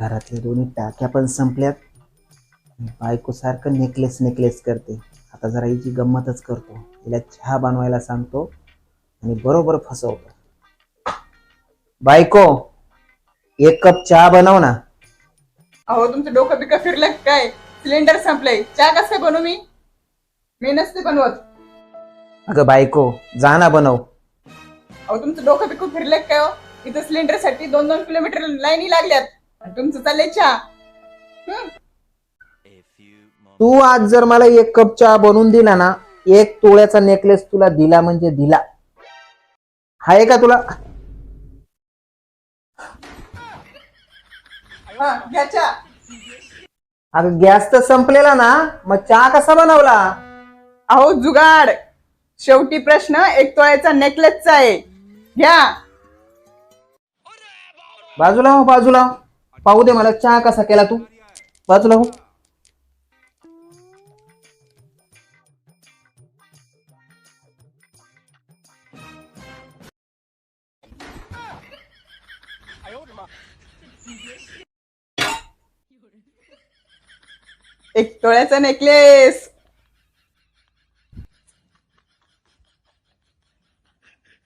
घरातले दोन्ही टाक्या पण संपल्यात. बायको सारखं नेकलेस नेकलेस करते. आता जरा हिची गंमतच करतो. तिला चहा बनवायला सांगतो आणि बरोबर फसवतो. बायको, एक कप चहा बनव ना. अहो तुमचं डोकं बिकं फिरलं काय? सिलेंडर संपलंय, चहा कसं काय बनवू मी? मी नसते बनवत. अगं बायको, जा ना बनव. अहो तुमचं डोकं बिकं फिरलं काय हो? इथं सिलेंडर साठी 2-2 किलोमीटर लाईनी लागल्यात आणि तुमचं चाललंय चहा. तू आज जर मला एक कप चहा बनवून दिला ना, 1 तोळ्याचा नेकलेस तुला दिला म्हणजे दिला. हाय का तुला? हा घ्या चहा. अगं गॅस तर संपलेला ना, मग चहा कसा बनवला? अहो जुगाड, शेवटी प्रश्न 1 तोळ्याचा नेकलेसचा आहे. घ्या. बाजूला हो, बाजूला हो. पाहू दे मला चहा कसा केला तू. बाजूला हो. एक तोळ्याचा नेकलेस